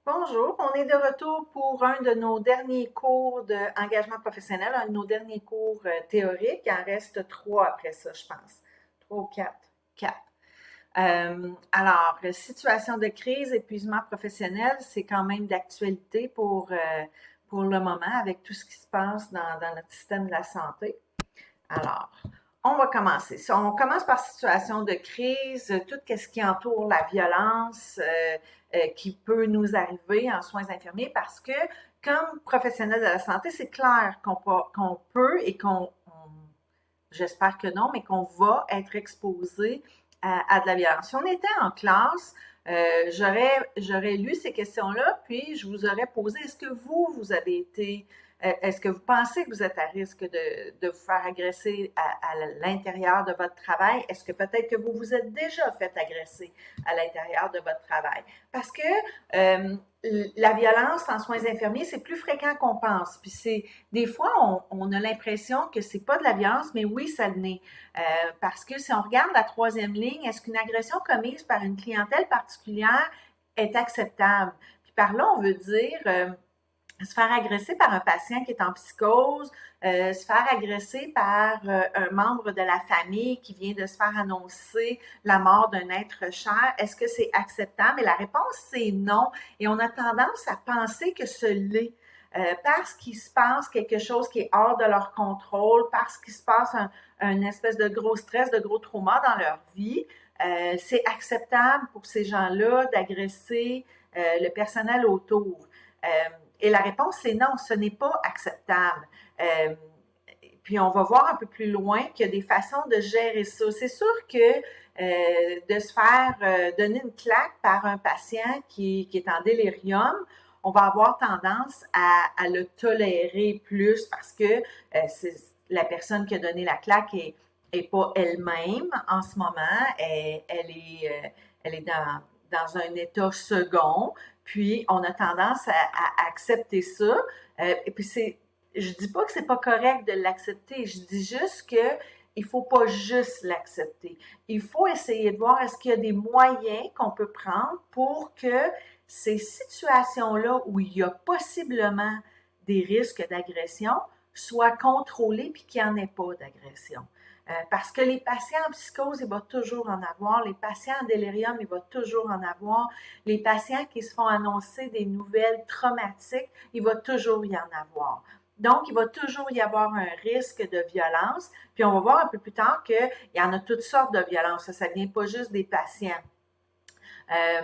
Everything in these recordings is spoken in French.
Bonjour, on est de retour pour un de nos derniers cours d'engagement professionnel, un de nos derniers cours théoriques. Il en reste trois après ça, je pense. Trois ou quatre. Quatre. Alors, situation de crise, épuisement professionnel, c'est quand même d'actualité pour le moment avec tout ce qui se passe dans notre système de la santé. Alors, on va commencer. On commence par situation de crise, tout ce qui entoure la violence qui peut nous arriver en soins infirmiers parce que, comme professionnel de la santé, c'est clair qu'on peut et j'espère que non, mais qu'on va être exposé à de la violence. Si on était en classe, j'aurais lu ces questions-là, puis je vous aurais posé, est-ce que vous avez été est-ce que vous pensez que vous êtes à risque de vous faire agresser à l'intérieur de votre travail? Est-ce que peut-être que vous vous êtes déjà fait agresser à l'intérieur de votre travail? Parce que la violence en soins infirmiers, c'est plus fréquent qu'on pense. Puis des fois, on a l'impression que c'est pas de la violence, mais oui, ça l'est. Parce que si on regarde la troisième ligne, est-ce qu'une agression commise par une clientèle particulière est acceptable? Puis par là, on veut dire se faire agresser par un patient qui est en psychose, se faire agresser par un membre de la famille qui vient de se faire annoncer la mort d'un être cher, est-ce que c'est acceptable? Et la réponse, c'est non. Et on a tendance à penser que ce l'est. Parce qu'il se passe quelque chose qui est hors de leur contrôle, parce qu'il se passe un espèce de gros stress, de gros trauma dans leur vie, c'est acceptable pour ces gens-là d'agresser le personnel autour. Euh, et la réponse, c'est non, ce n'est pas acceptable. Euh, puis on va voir un peu plus loin qu'il y a des façons de gérer ça. C'est sûr que de se faire donner une claque par un patient qui est en délirium, on va avoir tendance à le tolérer plus parce que la personne qui a donné la claque est pas elle-même en ce moment. Elle est dans un état second. Puis, on a tendance à accepter ça. Et puis, je dis pas que c'est pas correct de l'accepter. Je dis juste que il faut pas juste l'accepter. Il faut essayer de voir est-ce qu'il y a des moyens qu'on peut prendre pour que ces situations-là où il y a possiblement des risques d'agression soient contrôlées puis qu'il n'y en ait pas d'agression. Parce que les patients en psychose, il va toujours en avoir. Les patients en délirium, il va toujours en avoir. Les patients qui se font annoncer des nouvelles traumatiques, il va toujours y en avoir. Donc, il va toujours y avoir un risque de violence. Puis, on va voir un peu plus tard qu'il y en a toutes sortes de violences. Ça ne vient pas juste des patients. Euh,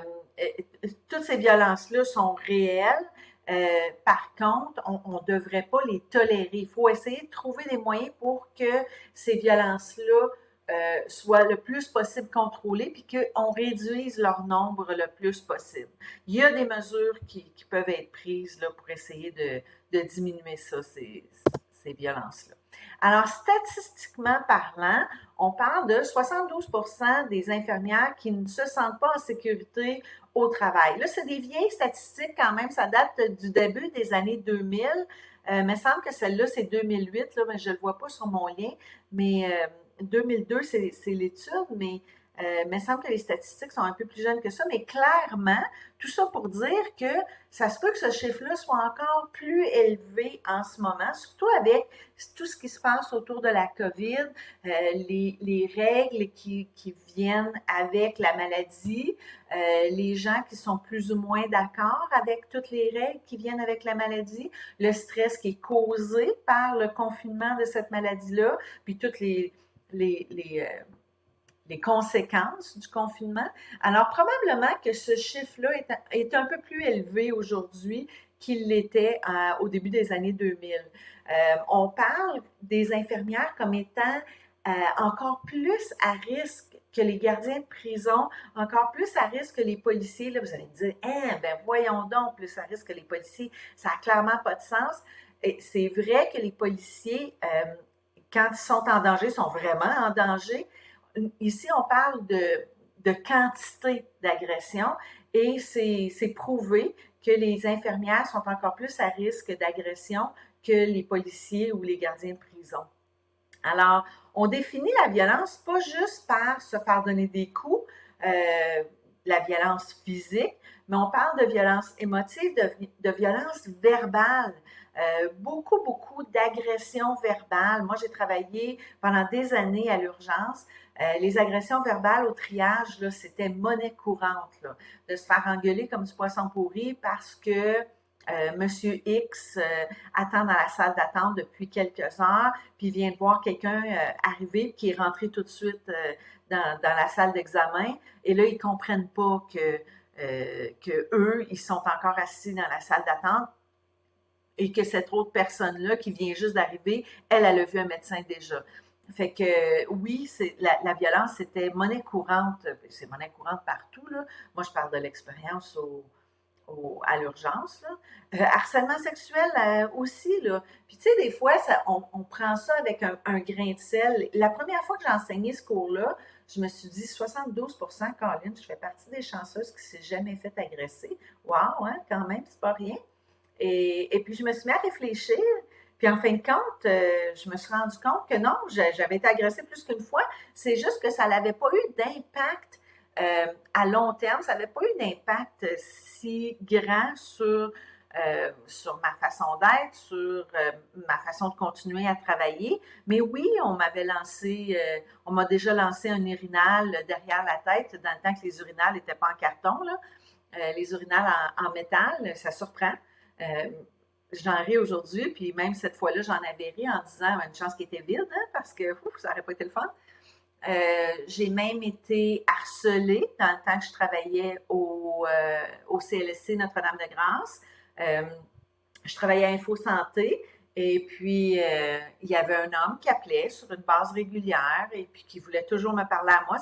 Toutes ces violences-là sont réelles. Par contre, on ne devrait pas les tolérer. Il faut essayer de trouver des moyens pour que ces violences-là soient le plus possible contrôlées puis qu'on réduise leur nombre le plus possible. Il y a des mesures qui peuvent être prises là, pour essayer de diminuer ça, ces violences-là. Alors, statistiquement parlant, on parle de 72% des infirmières qui ne se sentent pas en sécurité au travail. Là, c'est des vieilles statistiques quand même, ça date du début des années 2000. Il me semble que celle-là, c'est 2008, là, mais je ne le vois pas sur mon lien, mais 2002, c'est l'étude, mais il me semble que les statistiques sont un peu plus jeunes que ça, mais clairement, tout ça pour dire que ça se peut que ce chiffre-là soit encore plus élevé en ce moment, surtout avec tout ce qui se passe autour de la COVID, les règles qui viennent avec la maladie, les gens qui sont plus ou moins d'accord avec toutes les règles qui viennent avec la maladie, le stress qui est causé par le confinement de cette maladie-là, puis toutes les conséquences du confinement. Alors, probablement que ce chiffre-là est un peu plus élevé aujourd'hui qu'il l'était au début des années 2000. On parle des infirmières comme étant encore plus à risque que les gardiens de prison, encore plus à risque que les policiers. Là, vous allez me dire, hein, ben voyons donc, plus à risque que les policiers, ça n'a clairement pas de sens. Et c'est vrai que les policiers, quand ils sont en danger, sont vraiment en danger. Ici, on parle de quantité d'agression et c'est prouvé que les infirmières sont encore plus à risque d'agression que les policiers ou les gardiens de prison. Alors, on définit la violence pas juste par se faire donner des coups, la violence physique, mais on parle de violence émotive, de violence verbale. Beaucoup, beaucoup d'agressions verbales. Moi, j'ai travaillé pendant des années à l'urgence. Les agressions verbales au triage, là, c'était monnaie courante, là, de se faire engueuler comme du poisson pourri parce que Monsieur X attend dans la salle d'attente depuis quelques heures, puis vient de voir quelqu'un arriver, qui est rentré tout de suite dans la salle d'examen, et là, ils comprennent pas que eux, ils sont encore assis dans la salle d'attente, et que cette autre personne-là qui vient juste d'arriver, elle a vu un médecin déjà. Fait que oui, la violence, c'était monnaie courante. C'est monnaie courante partout, là. Moi, je parle de l'expérience à l'urgence, là. Harcèlement sexuel aussi, là. Puis tu sais, des fois, on prend ça avec un grain de sel. La première fois que j'ai enseigné ce cours-là, je me suis dit 72%, Caroline, je fais partie des chanceuses qui ne s'est jamais fait agresser. Wow, hein, quand même, c'est pas rien. Et puis, je me suis mis à réfléchir. Puis, en fin de compte, je me suis rendu compte que non, j'avais été agressée plus qu'une fois. C'est juste que ça n'avait pas eu d'impact à long terme. Ça n'avait pas eu d'impact si grand sur ma façon d'être, sur ma façon de continuer à travailler. Mais oui, on m'a déjà lancé un urinal derrière la tête dans le temps que les urinales n'étaient pas en carton, là. Les urinales en métal, ça surprend. Euh, J'en ris aujourd'hui, puis même cette fois-là, j'en avais ri en disant une chance qui était vide, hein, parce que ça n'aurait pas été le fun. J'ai même été harcelée dans le temps que je travaillais au CLSC Notre-Dame-de-Grâce. Je travaillais à Info Santé, et puis il y avait un homme qui appelait sur une base régulière et puis qui voulait toujours me parler à moi.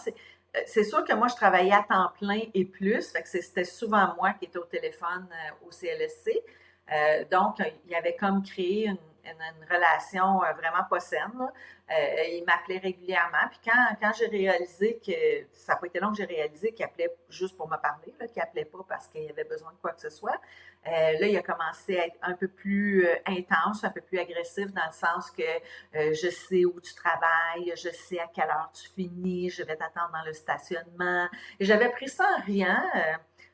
C'est sûr que moi, je travaillais à temps plein et plus, fait que c'était souvent moi qui étais au téléphone au CLSC. Donc, il avait comme créé une relation vraiment pas saine, là. Il m'appelait régulièrement. Puis quand j'ai réalisé que, ça n'a pas été long que j'ai réalisé qu'il appelait juste pour me parler, là, qu'il appelait pas parce qu'il avait besoin de quoi que ce soit, là, il a commencé à être un peu plus intense, un peu plus agressif, dans le sens que je sais où tu travailles, je sais à quelle heure tu finis, je vais t'attendre dans le stationnement. Et j'avais pris ça en riant.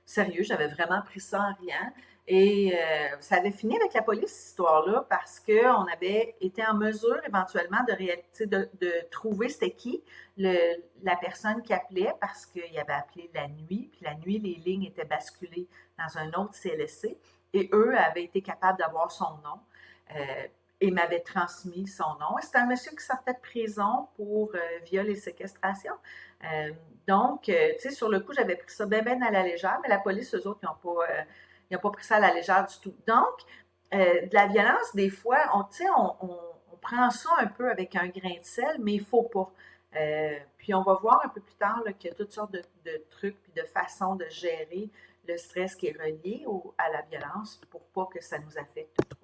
Sérieux, j'avais vraiment pris ça en riant. Et ça avait fini avec la police, cette histoire-là, parce qu'on avait été en mesure éventuellement de trouver c'était qui la personne qui appelait, parce qu'il avait appelé la nuit, puis la nuit, les lignes étaient basculées dans un autre CLSC, et eux avaient été capables d'avoir son nom. Et m'avaient transmis son nom. C'était un monsieur qui sortait de prison pour viol et séquestration. Donc, tu sais, sur le coup, j'avais pris ça bien, bien à la légère, mais la police, eux autres, ils n'ont pas pris ça à la légère du tout. Donc, de la violence, des fois, on prend ça un peu avec un grain de sel, mais il ne faut pas. Puis on va voir un peu plus tard là, qu'il y a toutes sortes de trucs et de façons de gérer le stress qui est relié à la violence pour pas que ça nous affecte trop.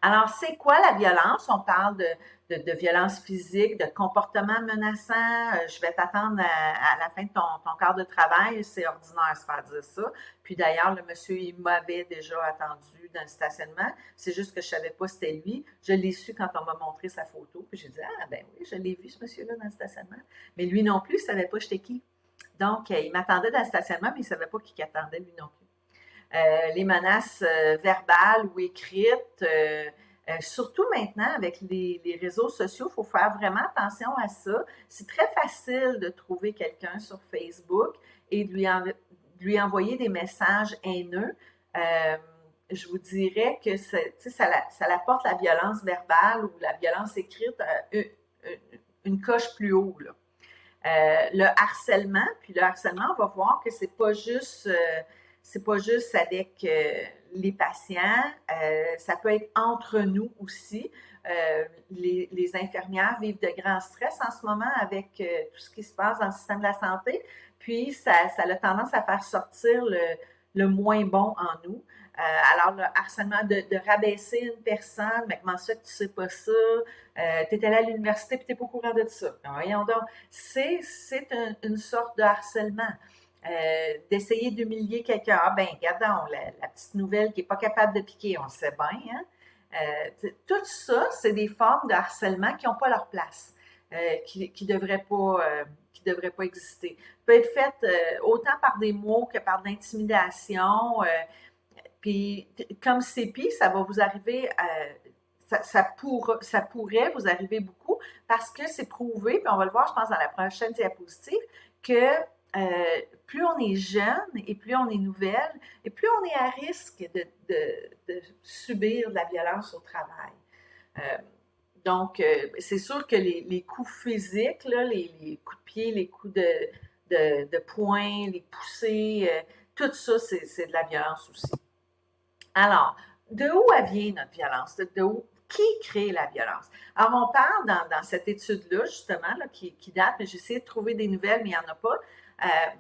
Alors, c'est quoi la violence? On parle de violence physique, de comportement menaçant. Je vais t'attendre à la fin de ton quart de travail. C'est ordinaire de se faire dire ça. Puis d'ailleurs, le monsieur, il m'avait déjà attendu dans le stationnement. C'est juste que je ne savais pas c'était lui. Je l'ai su quand on m'a montré sa photo. Puis j'ai dit, ah ben oui, je l'ai vu ce monsieur-là dans le stationnement. Mais lui non plus, il ne savait pas j'étais qui. Donc, il m'attendait dans le stationnement, mais il ne savait pas qui attendait lui non plus. Les menaces verbales ou écrites, surtout maintenant avec les réseaux sociaux, il faut faire vraiment attention à ça. C'est très facile de trouver quelqu'un sur Facebook et de lui envoyer des messages haineux. Je vous dirais que ça apporte la violence verbale ou la violence écrite une coche plus haut, là. Le harcèlement, puis le harcèlement, on va voir que c'est pas juste avec les patients, ça peut être entre nous aussi. Les infirmières vivent de grands stress en ce moment avec tout ce qui se passe dans le système de la santé, puis ça a tendance à faire sortir le moins bon en nous. Alors, le harcèlement de rabaisser une personne, mais comment ça fait que tu sais pas ça? Tu es allé à l'université et tu n'es pas au courant de ça. Voyons donc, c'est une sorte de harcèlement. D'essayer d'humilier quelqu'un. Ah ben, regardons, la petite nouvelle qui n'est pas capable de piquer, on le sait bien. Hein? Tout ça, c'est des formes de harcèlement qui n'ont pas leur place, qui devraient qui ne devrait pas exister. Peut être faite autant par des mots que par de l'intimidation. Puis, comme CEPI, ça va vous arriver, ça pourrait vous arriver beaucoup parce que c'est prouvé, puis on va le voir, je pense, dans la prochaine diapositive, que plus on est jeune et plus on est nouvelle, et plus on est à risque de subir de la violence au travail. Donc, c'est sûr que les coups physiques, là, les coups de pied, les coups de poing, les poussées, tout ça, c'est de la violence aussi. Alors, de où elle vient notre violence? De où? Qui crée la violence? Alors, on parle dans cette étude-là, justement, là, qui date, mais j'ai essayé de trouver des nouvelles, mais il n'y en a pas.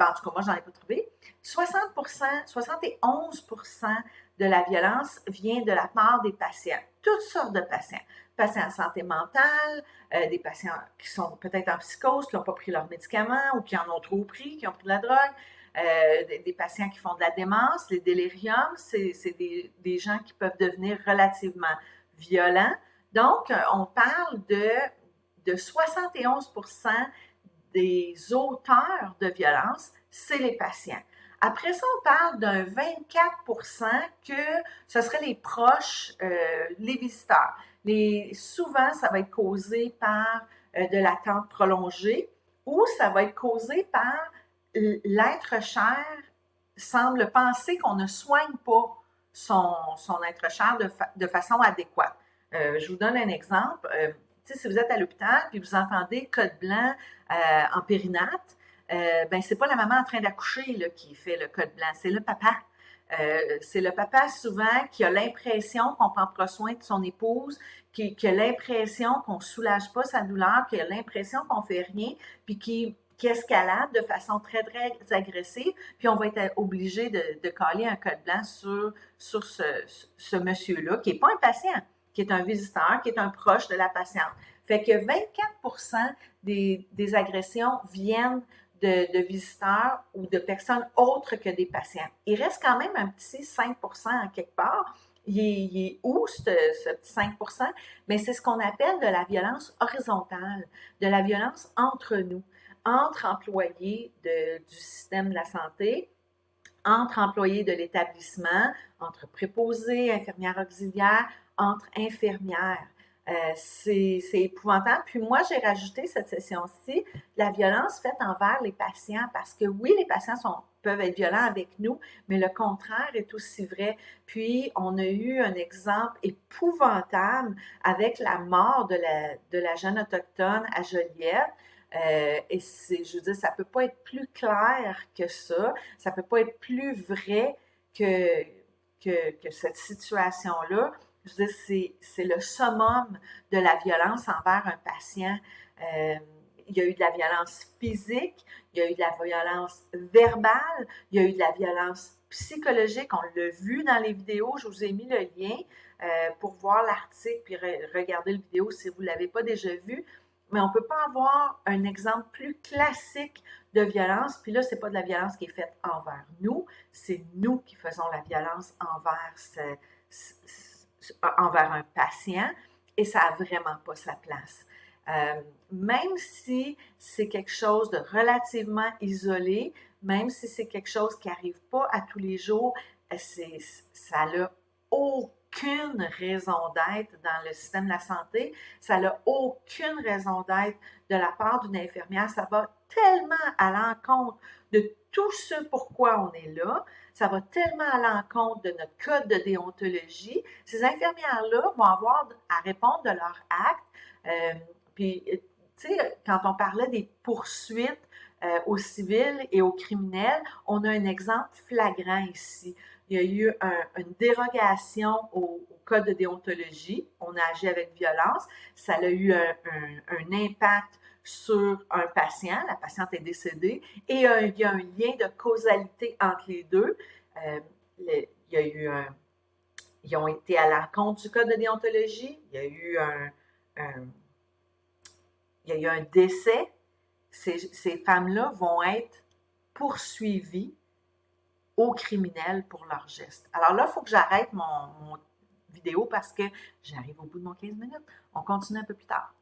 En tout cas, moi, je n'en ai pas trouvé. 71% de la violence vient de la part des patients, toutes sortes de patients. Patients en santé mentale, des patients qui sont peut-être en psychose, qui n'ont pas pris leurs médicaments ou qui en ont trop pris, qui ont pris de la drogue. Des patients qui font de la démence, les déliriums, c'est des gens qui peuvent devenir relativement violents. Donc, on parle de 71% des auteurs de violence, c'est les patients. Après ça, on parle d'un 24% que ce seraient les proches, les visiteurs. Souvent, ça va être causé par de l'attente prolongée ou ça va être causé par l'être cher semble penser qu'on ne soigne pas son être cher de façon adéquate. Je vous donne un exemple. Si vous êtes à l'hôpital puis vous entendez code blanc en périnate, ben c'est pas la maman en train d'accoucher qui fait le code blanc, c'est le papa. C'est le papa souvent qui a l'impression qu'on prend pas soin de son épouse, qui a l'impression qu'on soulage pas sa douleur, qui a l'impression qu'on fait rien, puis qui escalade de façon très, très agressive, puis on va être obligé de caler un code blanc sur ce monsieur-là, qui n'est pas un patient, qui est un visiteur, qui est un proche de la patiente. Fait que 24% des agressions viennent de visiteurs ou de personnes autres que des patients. Il reste quand même un petit 5% en quelque part. Il est où ce petit 5%? Bien, c'est ce qu'on appelle de la violence horizontale, de la violence entre nous, entre employés du système de la santé, entre employés de l'établissement, entre préposés, infirmières auxiliaires, entre infirmières. C'est épouvantable. Puis moi, j'ai rajouté cette session-ci la violence faite envers les patients parce que oui, les patients peuvent être violents avec nous, mais le contraire est aussi vrai. Puis, on a eu un exemple épouvantable avec la mort de la jeune autochtone à Joliette. Et je veux dire, ça peut pas être plus clair que ça peut pas être plus vrai que cette situation-là. Je veux dire, c'est le summum de la violence envers un patient. Il y a eu de la violence physique, il y a eu de la violence verbale, il y a eu de la violence psychologique. On l'a vu dans les vidéos. Je vous ai mis le lien pour voir l'article puis regarder le vidéo si vous ne l'avez pas déjà vu. Mais on ne peut pas avoir un exemple plus classique de violence. Puis là, ce n'est pas de la violence qui est faite envers nous, c'est nous qui faisons la violence envers un patient et ça n'a vraiment pas sa place. Même si c'est quelque chose de relativement isolé, même si c'est quelque chose qui n'arrive pas à tous les jours, ça n'a aucune raison d'être dans le système de la santé, ça n'a aucune raison d'être de la part d'une infirmière, ça va tellement à l'encontre de tout ce pourquoi on est là, ça va tellement à l'encontre de notre code de déontologie. Ces infirmières-là vont avoir à répondre de leur acte. Puis, tu sais, quand on parlait des poursuites aux civils et aux criminels, on a un exemple flagrant ici. Il y a eu une dérogation au code de déontologie. On a agi avec violence. Ça a eu un impact sur un patient. La patiente est décédée. Et il y a un lien de causalité entre les deux. Il y a eu ils ont été à l'encontre du code de déontologie. Il y a eu un décès. Ces femmes-là vont être poursuivies aux criminels pour leurs gestes. Alors là, il faut que j'arrête mon vidéo parce que j'arrive au bout de mon 15 minutes. On continue un peu plus tard.